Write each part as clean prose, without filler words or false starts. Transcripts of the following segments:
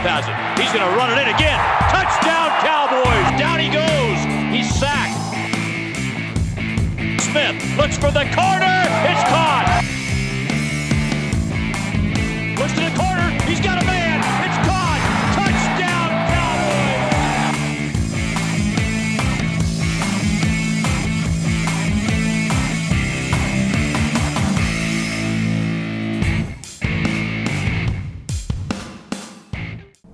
has it. He's going to run it in again. Touchdown, Cowboys. Down he goes. He's sacked. Smith looks for the corner. It's caught. Looks to the corner. He's got a man. It's caught. Touchdown,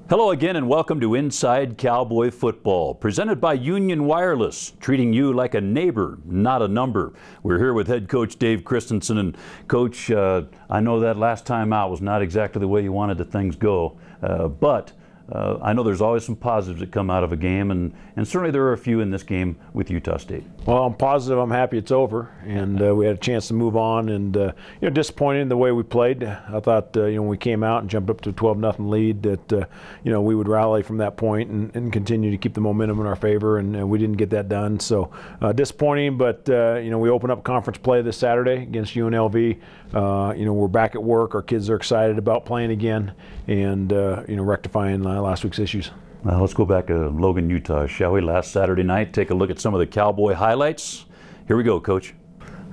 Hello again and welcome to Inside Cowboy Football, presented by Union Wireless, treating you like a neighbor, not a number. We're here with head coach Dave Christensen. And Coach, I know that last time out was not exactly the way you wanted the things go, but I know there's always some positives that come out of a game, and certainly there are a few in this game with Utah State. Well, I'm positive. I'm happy it's over, and we had a chance to move on. And disappointed in the way we played. I thought when we came out and jumped up to a 12-0 lead that we would rally from that point and continue to keep the momentum in our favor, and we didn't get that done. So disappointing, but we open up conference play this Saturday against UNLV. We're back at work. Our kids are excited about playing again, and rectifying last week's issues. Well, let's go back to Logan, Utah, shall we? Last Saturday night, take a look at some of the Cowboy highlights. Here we go, Coach.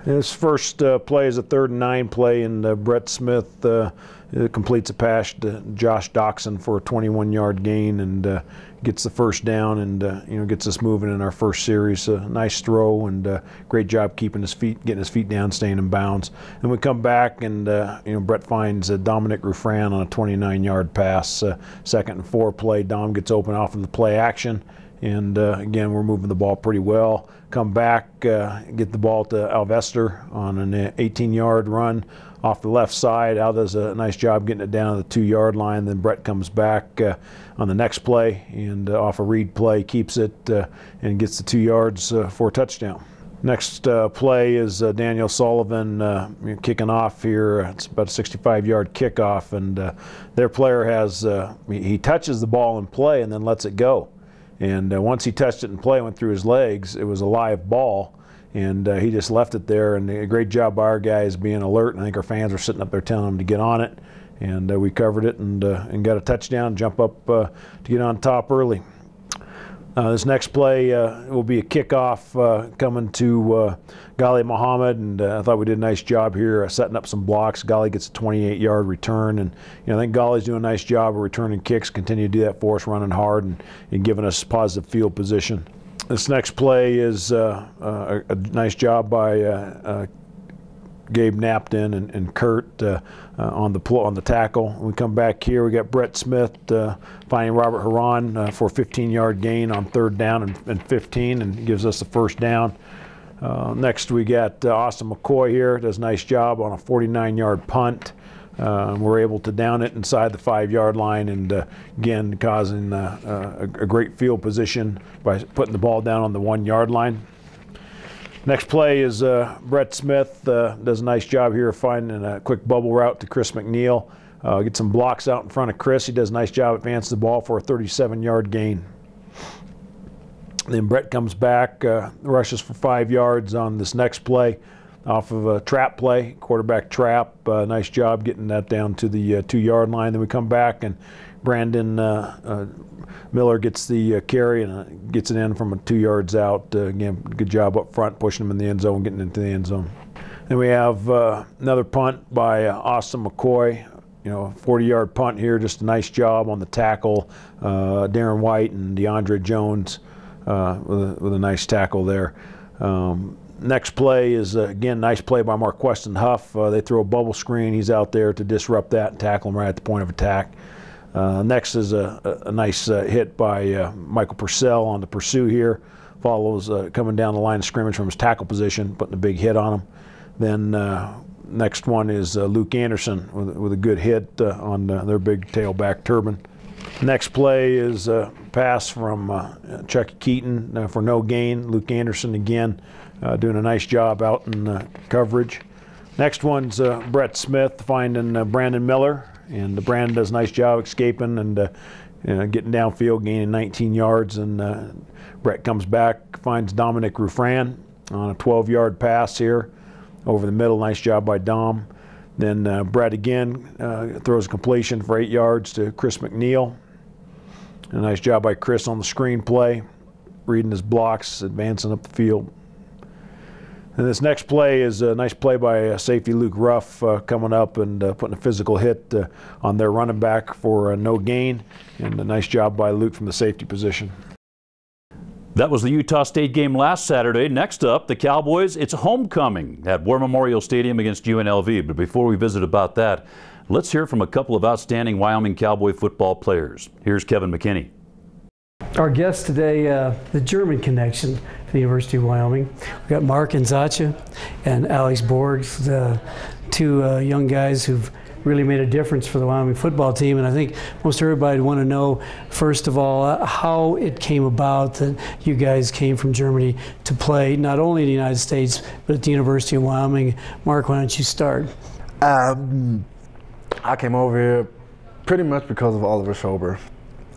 His first play is a 3rd and 9 play, and Brett Smith completes a pass to Josh Doxson for a 21-yard gain and gets the first down and gets us moving in our first series. A nice throw and great job keeping his feet, getting his feet down, staying in bounds. And we come back and Brett finds Dominic Ruffran on a 29-yard pass. 2nd and 4 play, Dom gets open off of the play action. And again, we're moving the ball pretty well. Come back, get the ball to Alvester on an 18-yard run off the left side. Al does a nice job getting it down to the 2-yard line. Then Brett comes back on the next play and off a read play, keeps it and gets the 2 yards for a touchdown. Next play is Daniel Sullivan kicking off here. It's about a 65-yard kickoff, and their player has he touches the ball in play and then lets it go. And once he touched it in play, went through his legs, it was a live ball, and he just left it there. And a great job by our guys being alert. And I think our fans were sitting up there telling them to get on it, and we covered it and got a touchdown, jump up to get on top early. This next play will be a kickoff coming to Ghali Muhammad, and I thought we did a nice job here setting up some blocks. Ghali gets a 28-yard return, and I think Ghali's doing a nice job of returning kicks, continue to do that for us, running hard and giving us positive field position. This next play is a nice job by Gabe Napton and Kurt on the tackle. When we come back here, we got Brett Smith finding Robert Haran for a 15-yard gain on 3rd down and 15, and gives us the first down. Next, we got Austin McCoy here, does a nice job on a 49-yard punt. We're able to down it inside the 5-yard line, and again causing a great field position by putting the ball down on the 1-yard line. Next play is Brett Smith does a nice job here finding a quick bubble route to Chris McNeil. Get some blocks out in front of Chris. He does a nice job advancing the ball for a 37-yard gain. Then Brett comes back, rushes for 5 yards on this next play off of a trap play, quarterback trap. Nice job getting that down to the 2-yard line. Then we come back and Brandon Miller gets the carry and gets it in from 2 yards out. Again, good job up front, pushing him in the end zone, getting into the end zone. Then we have another punt by Austin McCoy. 40-yard punt here, just a nice job on the tackle. Darren White and DeAndre Jones with a nice tackle there. Next play is, again, nice play by Marqueston Huff. They throw a bubble screen. He's out there to disrupt that and tackle him right at the point of attack. Next is a nice hit by Michael Purcell on the pursue here. Follows coming down the line of scrimmage from his tackle position, putting a big hit on him. Then next one is Luke Anderson with a good hit on their big tailback Turban. Next play is a pass from Chucky Keaton for no gain. Luke Anderson again doing a nice job out in coverage. Next one's Brett Smith finding Brandon Miller, and Brandon does a nice job escaping and getting downfield, gaining 19 yards. And Brett comes back, finds Dominic Ruffran on a 12-yard pass here over the middle. Nice job by Dom. Then Brett again throws a completion for 8 yards to Chris McNeil. A nice job by Chris on the screenplay, reading his blocks, advancing up the field. And this next play is a nice play by safety Luke Ruff coming up and putting a physical hit on their running back for no gain. And a nice job by Luke from the safety position. That was the Utah State game last Saturday. Next up, the Cowboys, it's homecoming at War Memorial Stadium against UNLV. But before we visit about that, let's hear from a couple of outstanding Wyoming Cowboy football players. Here's Kevin McKinney. Our guest today, the German connection for the University of Wyoming. We've got Mark Nzeocha and Alex Borgs, the two young guys who've really made a difference for the Wyoming football team. And I think most everybody would want to know, first of all, how it came about that you guys came from Germany to play not only in the United States, but at the University of Wyoming. Mark, why don't you start? I came over here pretty much because of Oliver Schober.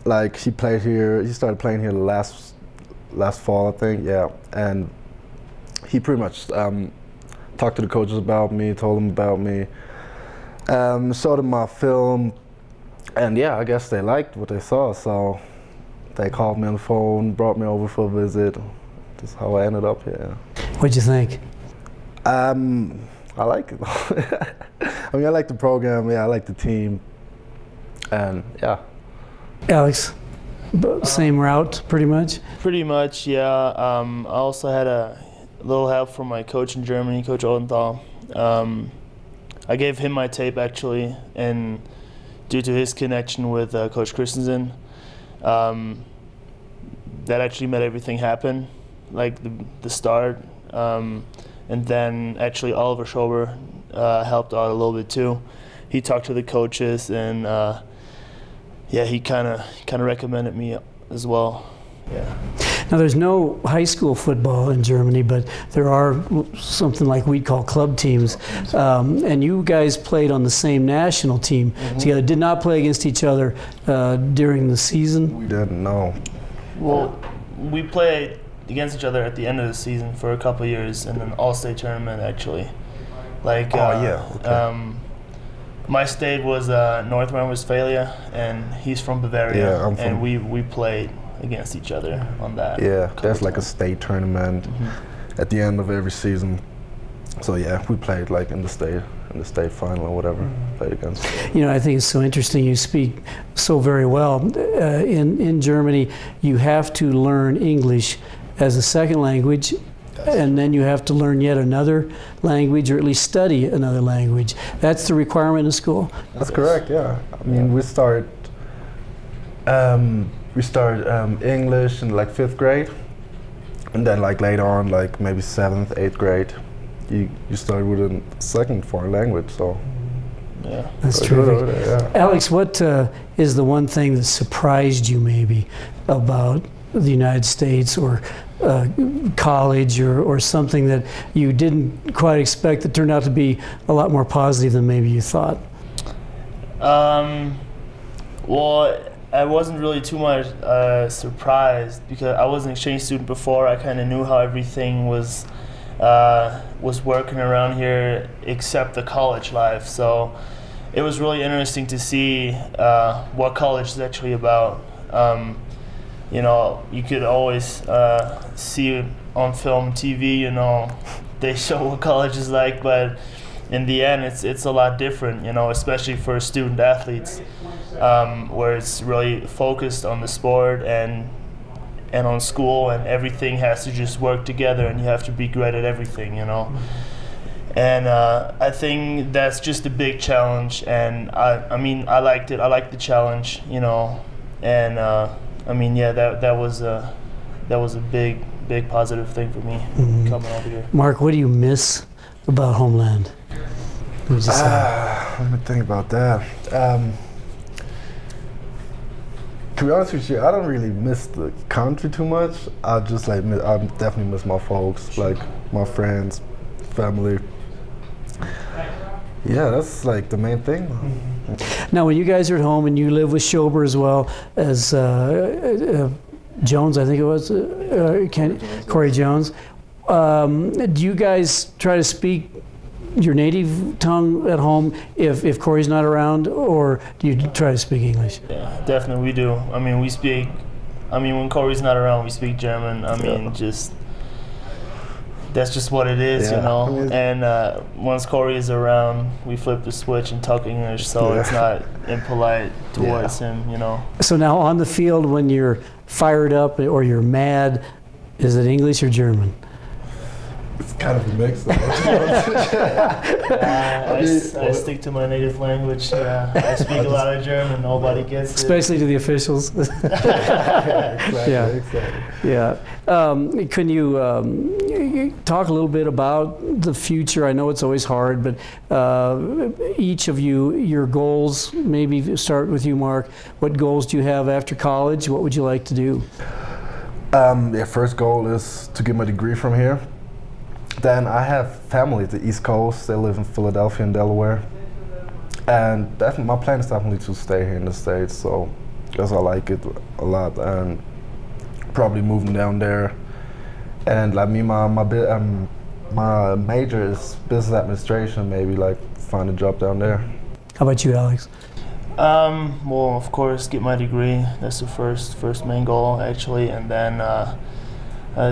Like, he played here, he started playing here last fall, I think, yeah. And he pretty much talked to the coaches about me, told them about me. Showed them my film, and yeah, I guess they liked what they saw, so they called me on the phone, brought me over for a visit. That's how I ended up here. What'd you think? I like it. I mean, I like the program, yeah, I like the team, and yeah. Alex, same route, pretty much? Pretty much, yeah. I also had a little help from my coach in Germany, Coach Odenthal. I gave him my tape actually, and due to his connection with Coach Christensen, that actually made everything happen, like the start. And then actually Oliver Schober helped out a little bit too. He talked to the coaches, and yeah, he kind of recommended me as well. Yeah. Now, there's no high school football in Germany, but there are something like we call club teams. And you guys played on the same national team together, did not play against each other during the season? We didn't know. Well, we played against each other at the end of the season for a couple of years, and then all-state tournament actually. Like, my state was North Rhine-Westphalia, and he's from Bavaria, yeah, I'm from, and we played against each other on that. Yeah, there's like a state tournament at the end of every season. So yeah, we played like in the state final or whatever. Played against. You know, I think it's so interesting. You speak so very well. In Germany, you have to learn English as a second language, and then you have to learn yet another language, or at least study another language. That's the requirement in school? That's correct, yeah. I mean, we start English in like 5th grade, and then like later on, like maybe 7th, 8th grade, you start with a second foreign language, so. Yeah. That's terrific. Yeah. Alex, what is the one thing that surprised you maybe about the United States, or college, or something that you didn't quite expect that turned out to be a lot more positive than maybe you thought? Well, I wasn't really too much surprised, because I was an exchange student before. I kind of knew how everything was working around here, except the college life. So it was really interesting to see what college is actually about. You know, you could always see on film, TV, you know, they show what college is like, but in the end, it's a lot different, you know, especially for student athletes, where it's really focused on the sport and on school, and everything has to just work together, and you have to be great at everything, you know. And I think that's just a big challenge, and I mean, I liked it. I liked the challenge, you know, and I mean, yeah, that was a big positive thing for me coming over here. Mark, what do you miss about homeland? Let me think about that. To be honest with you, I don't really miss the country too much. I just like I definitely miss my folks, like my friends, family. Yeah, that's like the main thing. Now, when you guys are at home and you live with Schober as well as Jones, I think it was, Corey Jones, do you guys try to speak your native tongue at home if Corey's not around, or do you try to speak English? Yeah, definitely we do. I mean, when Corey's not around, we speak German. I mean, that's just what it is, you know. And once Corey is around, we flip the switch and talk English, so it's not impolite towards him, you know. So now on the field, when you're fired up or you're mad, is it English or German? It's kind of a mix. I stick to my native language. I speak a lot of German. Nobody gets it. Especially to the officials. Yeah. Can you talk a little bit about the future? I know it's always hard, but each of you, your goals, maybe start with you, Mark. What goals do you have after college? What would you like to do? First goal is to get my degree from here. Then I have family at the East Coast. They live in Philadelphia and Delaware. And my plan is definitely to stay here in the States, so because I like it a lot, and probably moving down there. And like me, my major is business administration, maybe like find a job down there. How about you, Alex? Well, of course, get my degree. That's the first main goal, actually, and then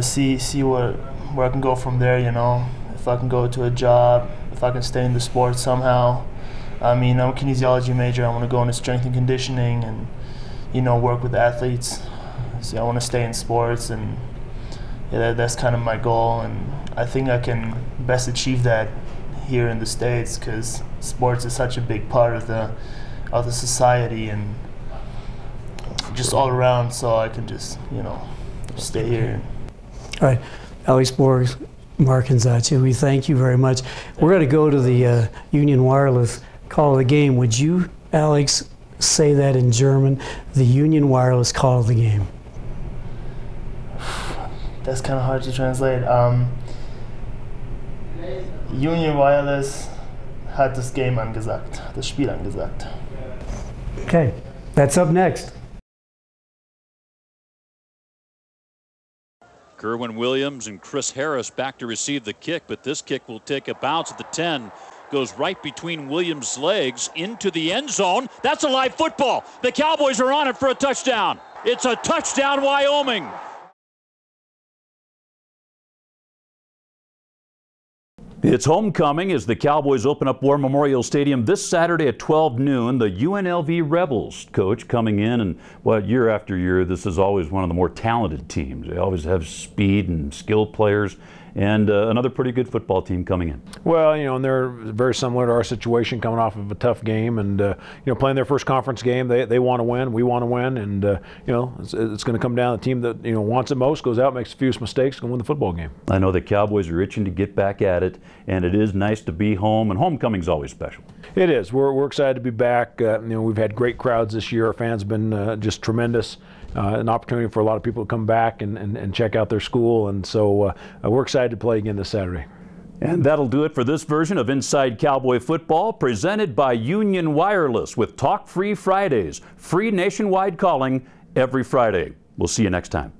see where I can go from there, you know. If I can go to a job, if I can stay in the sport somehow. I mean, I'm a kinesiology major. I want to go into strength and conditioning and, you know, work with athletes. So I want to stay in sports, and that's kind of my goal. And I think I can best achieve that here in the States, because sports is such a big part of the society and just all around. So I can just, you know, stay here. All right. Alex Borgs, Mark Nzeocha, we thank you very much. We're going to go to the Union Wireless call of the game. Would you, Alex, say that in German? The Union Wireless call of the game. That's kind of hard to translate. Union Wireless hat das Game angesagt, das Spiel angesagt. Okay, that's up next. Kerwin Williams and Chris Harris back to receive the kick, but this kick will take a bounce at the 10. Goes right between Williams' legs into the end zone. That's a live football. The Cowboys are on it for a touchdown. It's a touchdown, Wyoming. It's homecoming as the Cowboys open up War Memorial Stadium this Saturday at 12 noon. The UNLV Rebels, Coach, coming in, and year after year, this is always one of the more talented teams. They always have speed and skilled players, and another pretty good football team coming in. Well, you know, and they're very similar to our situation, coming off of a tough game, and you know, playing their first conference game. They want to win, we want to win, and you know, it's going to come down to the team that, you know, wants it most, goes out, makes a few mistakes, can win the football game. I know the Cowboys are itching to get back at it, and it is nice to be home, and homecoming's always special. It is. We're excited to be back. You know, we've had great crowds this year. Our fans have been just tremendous. An opportunity for a lot of people to come back and check out their school, and so we're excited to play again this Saturday. And that'll do it for this version of Inside Cowboy Football, presented by Union Wireless with Talk Free Fridays, free nationwide calling every Friday. We'll see you next time.